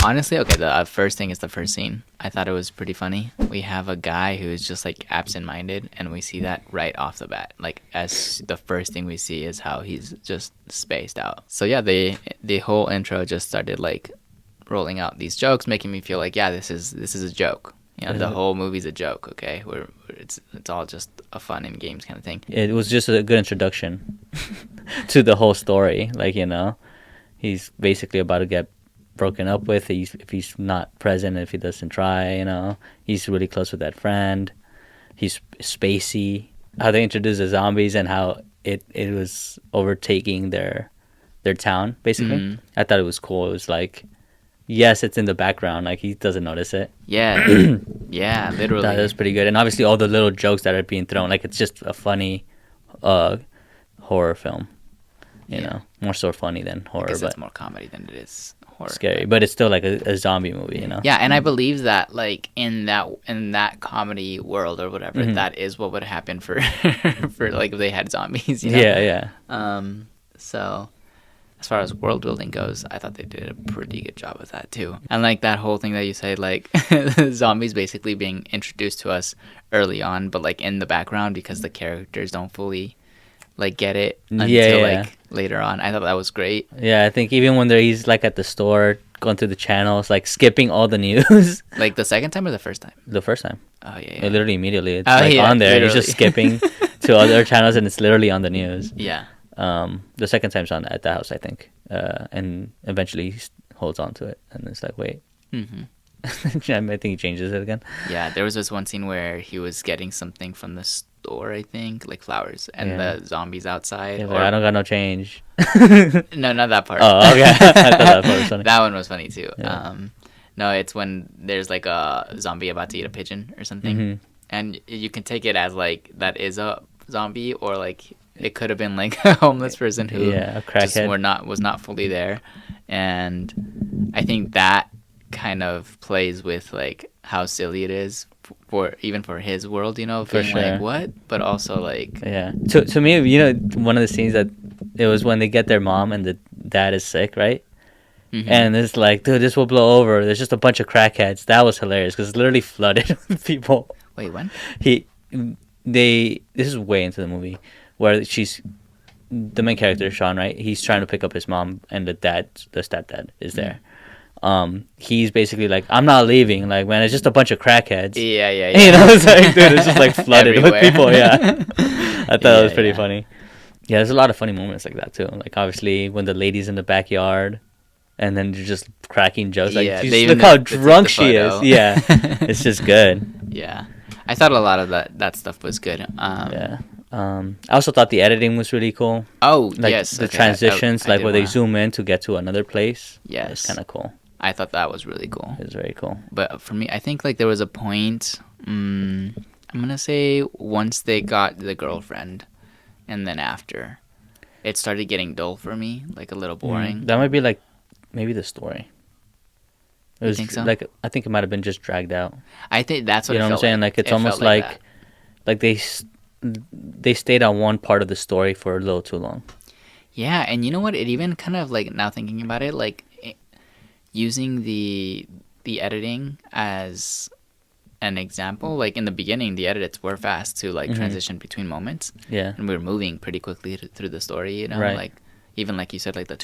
Honestly, okay, the first thing is the first scene. I thought it was pretty funny. We have a guy who's just like absent-minded, and we see that right off the bat. Like, as the first thing we see is how he's just spaced out. So yeah, the whole intro just started like rolling out these jokes, making me feel like, yeah, this is a joke. You know, the whole movie's a joke. Okay, it's all just a fun and games kind of thing. It was just a good introduction to the whole story. Like, you know, he's basically about to get broken up with if he's not present, if he doesn't try, you know. He's really close with that friend. He's spacey. How they introduced the zombies and how it was overtaking their town, basically. I thought it was cool. It was like, yes, it's in the background, like he doesn't notice it. Yeah. Yeah, literally. That was pretty good. And obviously all the little jokes that are being thrown, like it's just a funny horror film, you know, more so funny than horror. I guess but it's more comedy than it is horror. Scary, but it's still like a zombie movie, you know. Yeah, and I believe that like in that comedy world or whatever, that is what would happen for for like if they had zombies, you know? Yeah. So as far as world building goes, I thought they did a pretty good job with that too. And like that whole thing that you said, like zombies basically being introduced to us early on, but like in the background because the characters don't fully like get it until like later on. I thought that was great. Yeah, I think even when he's like at the store going through the channels, like skipping all the news. Like the second time or the first time? The first time. Oh yeah. Like, literally immediately. It's on there. Literally. He's just skipping to other channels and it's literally on the news. Yeah. The second time's on at the house, I think, and eventually he holds on to it, and it's like, wait. I think he changes it again. Yeah, there was this one scene where he was getting something from the store, I think, like flowers, and the zombies outside. Yeah, like, I don't got no change. No, not that part. Oh, okay. I thought that part was funny. That one was funny too. Yeah. No, it's when there's like a zombie about to eat a pigeon or something, and you can take it as like that is a zombie, or like it could have been like a homeless person who a crackhead. was not fully there. And I think that kind of plays with like how silly it is for even for his world, you know, being like what, but also like to me, you know, one of the scenes that it was when they get their mom and the dad is sick, right? And it's like, dude, this will blow over. There's just a bunch of crackheads. That was hilarious because it's literally flooded with people. Wait, when? This is way into the movie where the main character, Shaun, right? He's trying to pick up his mom, and the stepdad is there. He's basically like, I'm not leaving. Like, man, it's just a bunch of crackheads. Yeah. You know, it's like, dude, it's just like flooded with people. Yeah. I thought it was pretty funny. Yeah, there's a lot of funny moments like that too. Like, obviously, when the lady's in the backyard, and then they're just cracking jokes. Like, look how drunk she is. Yeah, it's just good. Yeah, I thought a lot of that stuff was good. I also thought the editing was really cool. Oh, like, yes. The transitions, like where they zoom in to get to another place. Yes. It's kind of cool. I thought that was really cool. It was very cool. But for me, I think like there was a point, I'm going to say once they got the girlfriend and then after, it started getting dull for me, like a little boring. That might be like maybe the story. You think so? Like, I think it might have been just dragged out. I think that's what you know what I'm saying. Like it's almost like they stayed on one part of the story for a little too long. Yeah, and you know what? It even kind of like, now thinking about it, like using the editing as an example, like in the beginning, the edits were fast to like transition between moments. Yeah, and we were moving pretty quickly through the story. You know, like. Even like you said, like the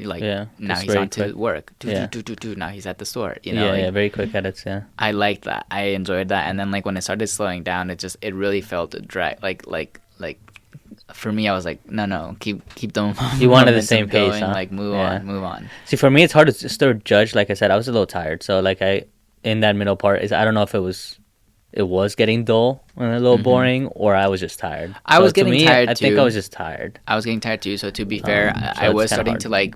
like now he's on to work. Now he's at the store. You know, very quick edits. Yeah, I liked that. I enjoyed that. And then like when it started slowing down, it really felt a drag. Like for me, I was like, no, keep them. You wanted the same pace, huh? Like move on. See, for me, it's hard to still judge. Like I said, I was a little tired, so like in that middle part I don't know if it was getting dull and a little boring, or I was just tired. I was getting tired too. I think I was just tired. I was getting tired too. So to be fair, I was starting to like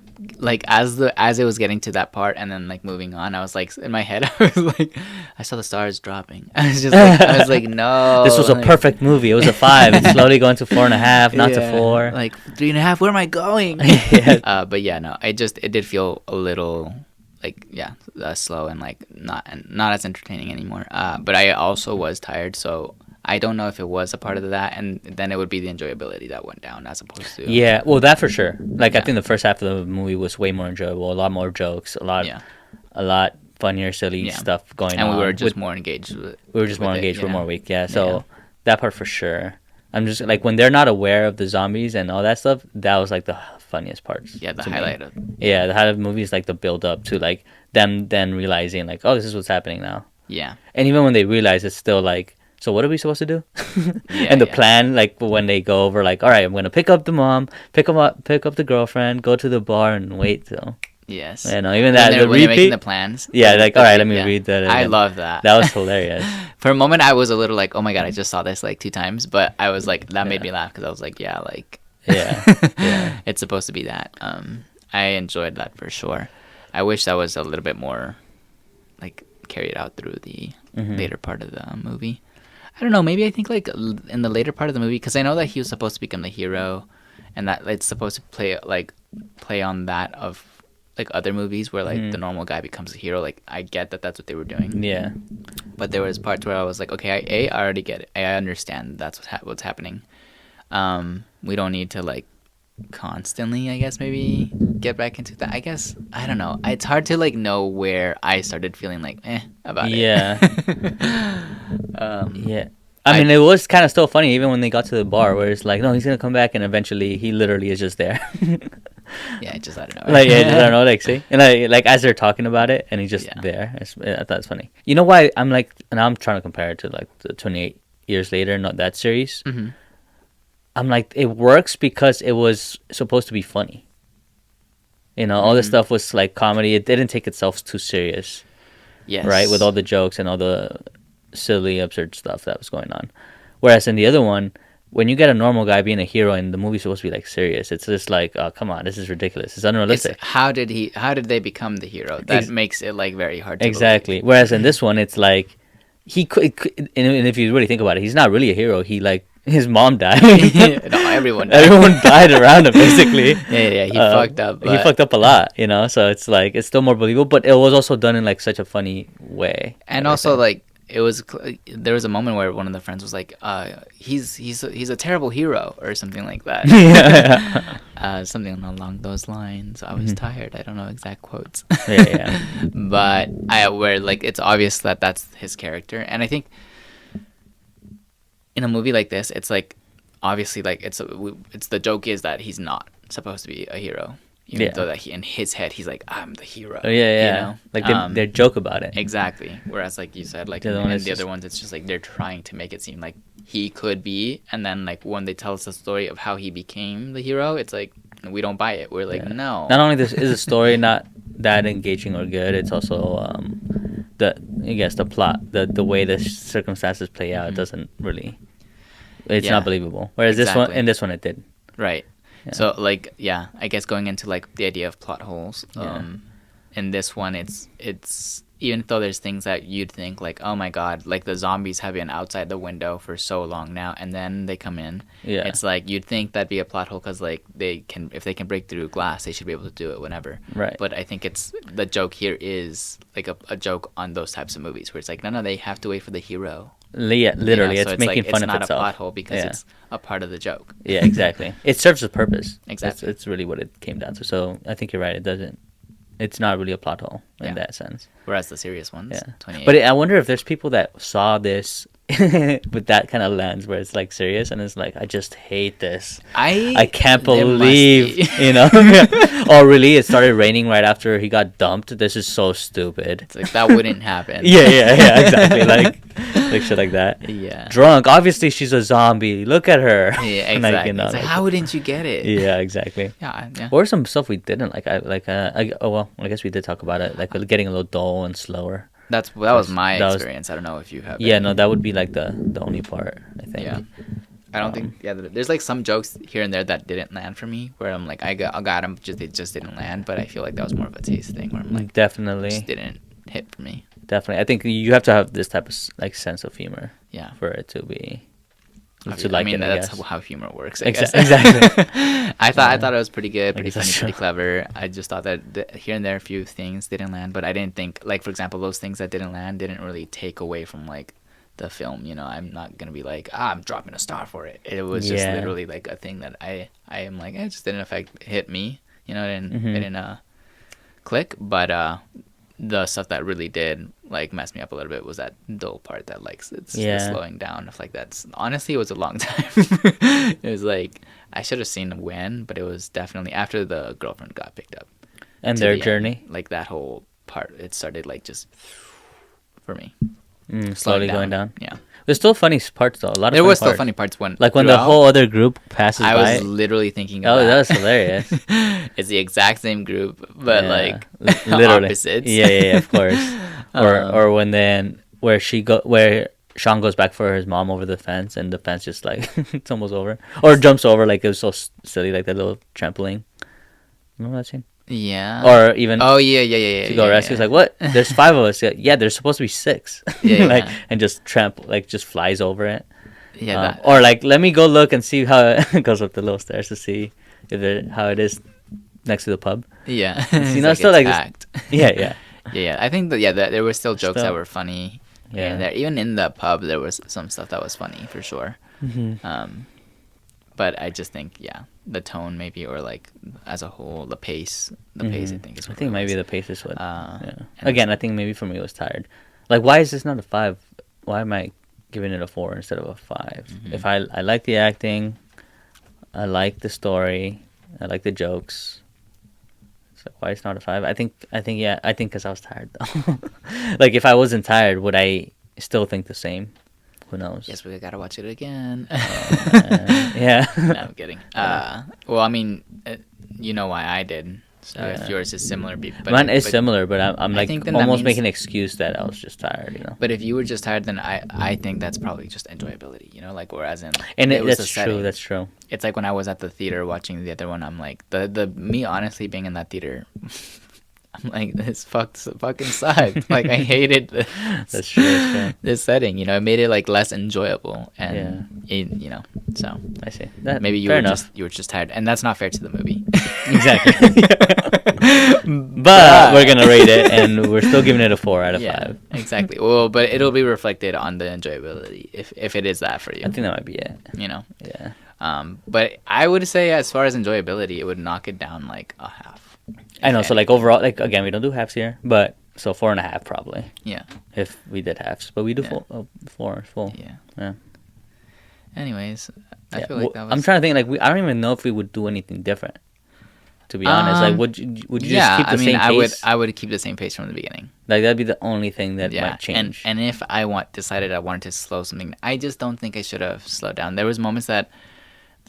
as it was getting to that part and then like moving on, I was like in my head, I was like, I saw the stars dropping. I was just like, no. This was a perfect movie. It was a 5. It's slowly going to 4.5, not to 4. Like 3.5. Where am I going? But yeah, no. It did feel a little. Like slow and like not as entertaining anymore. But I also was tired, so I don't know if it was a part of that, and then it would be the enjoyability that went down as opposed to. Yeah, well, that for sure. Like I think the first half of the movie was way more enjoyable, a lot more jokes, a lot. a lot funnier, silly Yeah. stuff going And on. we were just more engaged we were just more with it, engaged you for know? more week. Yeah, so Yeah. that part for sure. I'm just like when they're not aware of the zombies and all that stuff. That was like the funniest parts. Yeah, the to me. highlight of Yeah, the highlight of the movie is like the build up to like them then realizing like, oh, this is what's happening now. yeah. And even when they realize, it's still like, so what are we supposed to do? Yeah, And the yeah. plan, like when they go over, like, all right, I'm gonna pick up the mom, pick up the girlfriend, go to the bar and wait till. Yes. You know, even When that they're, the when they're making repeat. the plans. Yeah, like all right, let me yeah. read that. I again. love that. That was hilarious. For a moment, I was a little like, oh my god, I just saw this like 2 times, but I was like, that made Yeah. me laugh because I was like, yeah, like, Yeah, yeah. it's supposed to be that. I enjoyed that for sure. I wish that was a little bit more, like, carried out through the later part of the movie. I don't know. Maybe I think like in the later part of the movie, because I know that he was supposed to become the hero, and that it's supposed to play on that of like other movies where like the normal guy becomes a hero. Like I get that that's what they were doing. Yeah. But there was parts where I was like, okay, I already get it. I understand that's what's happening. We don't need to like constantly, I guess, maybe get back into that. I guess I don't know. It's hard to like know where I started feeling like about it. Yeah. Yeah. I mean, it was kind of still funny, even when they got to the bar, where it's like, no, he's gonna come back, and eventually, he literally is just there. Yeah, I just I don't know. Like, yeah, I don't know, like, see, and like as they're talking about it, and he's just there. I thought it's funny. You know why I'm like, and I'm trying to compare it to like the 28 years later, not that series. Mm-hmm. I'm like, it works because it was supposed to be funny. You know, all this stuff was like comedy. It didn't take itself too serious. Yes. Right, with all the jokes and all the silly, absurd stuff that was going on. Whereas in the other one, when you get a normal guy being a hero and the movie's supposed to be like serious, it's just like, oh, come on, this is ridiculous. It's unrealistic. How did they become the hero? That makes it like very hard to Exactly. Whereas in this one, it's like he could, and if you really think about it, he's not really a hero. He like his mom died. No, everyone died around him basically. Yeah. He fucked up. He fucked up a lot, you know. So it's like it's still more believable, but it was also done in like such a funny way. And also like it was there was a moment where one of the friends was like, he's a terrible hero or something like that. Yeah. Something along those lines. I was tired. I don't know exact quotes. Yeah. But where like it's obvious that that's his character, and I think in a movie like this, it's like obviously like it's the joke is that he's not supposed to be a hero. Even though that in his head he's like, I'm the hero. Oh, yeah. You know? Like they joke about it. Exactly. Whereas like you said, like The other ones, it's just like they're trying to make it seem like he could be, and then like when they tell us the story of how he became the hero, it's like we don't buy it. We're like, no. Not only this is a story not that engaging or good, it's also the plot, the way the circumstances play out doesn't really. It's not believable. Whereas this one it did. Right. Yeah. So like I guess going into like the idea of plot holes. In this one, it's even though there's things that you'd think like, oh my god, like the zombies have been outside the window for so long now, and then they come in. Yeah. It's like you'd think that'd be a plot hole because like if they can break through glass, they should be able to do it whenever. Right. But I think it's the joke here is like a joke on those types of movies where it's like no, they have to wait for the hero. Yeah, literally, So it's making like, fun it's of itself. It's not a plot hole because it's a part of the joke. Yeah, exactly. It serves a purpose. Exactly. It's really what it came down to. So I think you're right. It doesn't. It's not really a plot hole in that sense. Whereas the serious ones, 28. But I wonder if there's people that saw this with that kind of lens where it's like serious and it's like, I just hate this. I can't believe, you know. Oh, really? It started raining right after he got dumped. This is so stupid. It's like that wouldn't happen. Yeah, exactly. Like shit like that. Yeah. Drunk. Obviously, she's a zombie. Look at her. Yeah, exactly. Like, you know, it's like, how wouldn't you get it? Yeah, exactly. Yeah. Or some stuff we didn't like. I guess we did talk about it, like getting a little dull and slower. That was my experience. I don't know if you have. Yeah, no, that would be like the only part, I think. Yeah. I don't think. Yeah, there's like some jokes here and there that didn't land for me. Where I'm like, I got them, it just didn't land. But I feel like that was more of a taste thing. Where I'm like, definitely just didn't hit for me. Definitely, I think you have to have this type of like sense of humor. Yeah. For it to be. I mean, that's how humor works. Exactly. I thought it was pretty good, pretty funny, pretty clever. I just thought that here and there a few things didn't land, but I didn't think like, for example, those things that didn't land didn't really take away from like the film. You know, I'm not gonna be like, I'm dropping a star for it. It was just literally like a thing that I am like, it just didn't hit me. You know, it didn't click. But the stuff that really did like mess me up a little bit was that dull part that like it's the Yeah. slowing down of like that's honestly it was a long time. It was like I should have seen when, but it was definitely after the girlfriend got picked up. And to their the end. journey. Like that whole part, it started like just for me Slowly slowing going down. Yeah, There's still funny parts though. A lot of there funny was still parts. funny parts when Like when the throughout, whole other group passes I by. was literally thinking Oh, of that was hilarious. It's the exact same group, but Yeah. like Literally. opposites. Yeah, of course. Or when then where Sean goes back for his mom over the fence, and the fence just like it's almost over, or jumps over, like it was so silly, like that little trampoline. Remember that scene? Yeah. Or even Oh yeah. to go rescue. It's like, what? There's 5 of us. Yeah, there's supposed to be 6. Yeah, like yeah. and just just flies over it. Yeah, that, Or like, let me go look and see how it goes up the little stairs to see how it is next to the pub. yeah. You It's know, still it's like hacked. Yeah. Yeah. I think that there were still jokes that Still- were funny. Yeah. And there, even in the pub, there was some stuff that was funny for sure. But I just think, the tone maybe, or like as a whole, the pace. I think is. I What think it maybe was. the pace is what. Yeah. and Again, I think maybe for me it was tired. Like, why is this not a 5? Why am I giving it a 4 instead of a 5? If I like the acting, I like the story, I like the jokes. It's like, why it's not a 5? I think because I was tired though. Like, if I wasn't tired, would I still think the same? Who knows? Yes, we gotta watch it again. Yeah. No, I'm kidding. Well, I mean, you know why I did. So if Yeah. yours is similar, but Mine is similar, but I'm I like think then that almost means- making an excuse that I was just tired, you know. But if you were just tired, then I think that's probably just enjoyability, you know, like whereas in And it was that's the setting. true. That's true. It's like when I was at the theater watching the other one, I'm like the me honestly being in that theater, I'm like this fucking sucked. Like I hated this, That's true. That's true. this setting, you know, it made it like less enjoyable and you know, so I see. That, maybe you fair were enough. just tired, and that's not fair to the movie. Exactly. But we're gonna rate it, and we're still giving it a 4 out of 5. Exactly. Well, but it'll be reflected on the enjoyability if it is that for you. I think that might be it. You know. Yeah. But I would say as far as enjoyability, it would knock it down like a half. I know. So like overall, like again, we don't do halves here, but so 4.5 probably Yeah. if we did halves, but we do Yeah. full. Yeah. Yeah. Anyways, I Yeah. feel like that was. I'm trying to think. Like I don't even know if we would do anything different. To be honest, like would you just keep the same pace? I would keep the same pace from the beginning. Like that'd be the only thing that Yeah, might change. and if I decided I wanted to slow something, I just don't think I should have slowed down. There was moments that,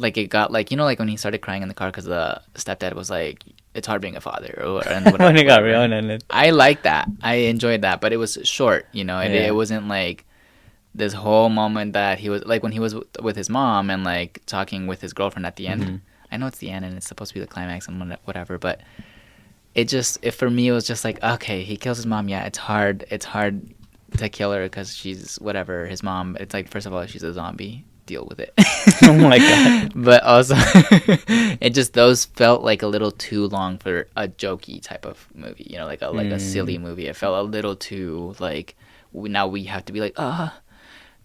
like it got like like when he started crying in the car because the stepdad was like, "It's hard being a father," or and whatever, when it got whatever. real and it. I like that. I enjoyed that, but it was short. Yeah. It wasn't like this whole moment that he was like when he was with his mom and like talking with his girlfriend at the end. I know it's the end and it's supposed to be the climax and whatever, but for me it was just like, okay, he kills his mom. Yeah, it's hard to kill her because she's whatever his mom. It's like, first of all, she's a zombie. Deal with it. Oh my god. But also, those felt like a little too long for a jokey type of movie. You know, like a silly movie. It felt a little too like now we have to be like,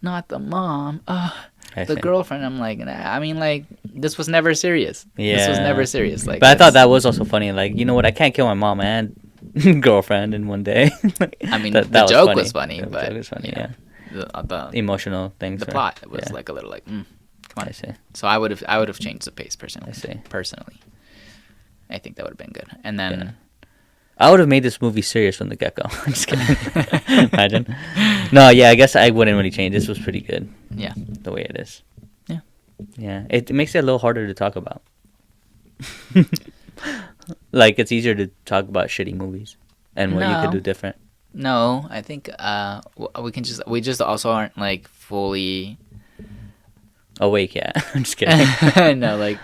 not the mom. I The see. girlfriend. I'm like, nah. I mean, like this was never serious. This was Yeah. never serious. Like, But I thought that was also funny. Like, you know what? I can't kill my mom and girlfriend in one day. I mean, That the joke was funny, The but joke was funny. you know, Yeah. the Emotional things. the right? plot was Yeah. like a little like, come on. I see. So I would have changed the pace personally. I see. Personally, I think that would have been good. And then. Yeah. I would have made this movie serious from the get go. I'm just kidding. Imagine. No, yeah, I guess I wouldn't really change. This was pretty good. Yeah. The way it is. Yeah. Yeah. It makes it a little harder to talk about. Like, it's easier to talk about shitty movies and what you could No. do different. No, I think we just also aren't like fully Awake, yeah. I'm just kidding. no, like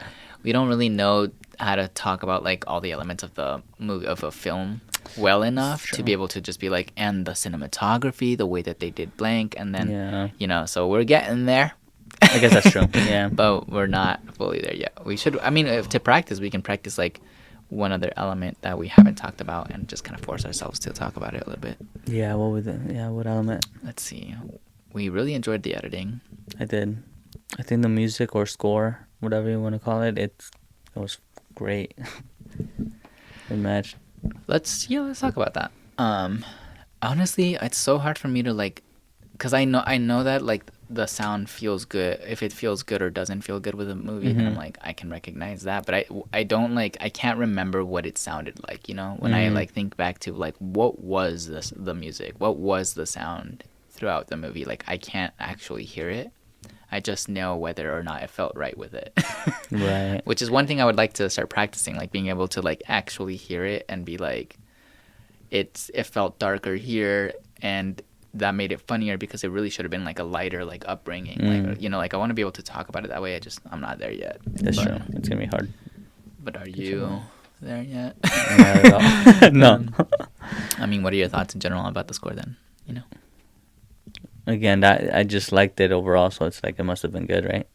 we don't really know how to talk about like all the elements of the movie of a film well enough to be able to just be like, and the cinematography, the way that they did blank, and then Yeah. so we're getting there. I guess that's true. Yeah. But we're not fully there yet. We should. I mean, if to practice, we can practice like one other element that we haven't talked about, and just kind of force ourselves to talk about it a little bit. Yeah, what element? Let's see. We really enjoyed the editing. I did. I think the music or score, whatever you want to call it, it was great. It matched. Let's talk about that. Um, Honestly, it's so hard for me to like, cause I know that like the sound feels good. If it feels good or doesn't feel good with a movie, then I'm Mm-hmm. like I can recognize that. But I don't like I can't remember what it sounded like. You know, when I Mm. like think back to like what was the music, what was the sound throughout the movie. Like I can't actually hear it. I just know whether or not it felt right with it. Right. Which is one thing I would like to start practicing, like being able to like actually hear it and be like, it felt darker here, and that made it funnier because it really should have been like a lighter like upbringing. Like you know, like I want to be able to talk about it that way. I'm not there yet. That's but, true. It's gonna be hard. But are you there yet? Not at all. No. I mean, what are your thoughts in general about the score then? You know. Again, that I just liked it overall, so it's like it must have been good, right?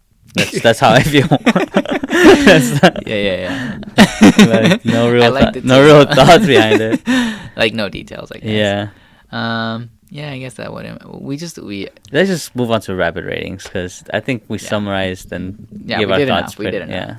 That's how I feel. That's not, Yeah. like no real I liked it no too. real thoughts behind it. Like no details, I guess. Yeah. Yeah, I guess that would. We Let's just move on to rapid ratings because I think we Yeah. summarized and Yeah, gave we our did thoughts. enough. We did Yeah. enough.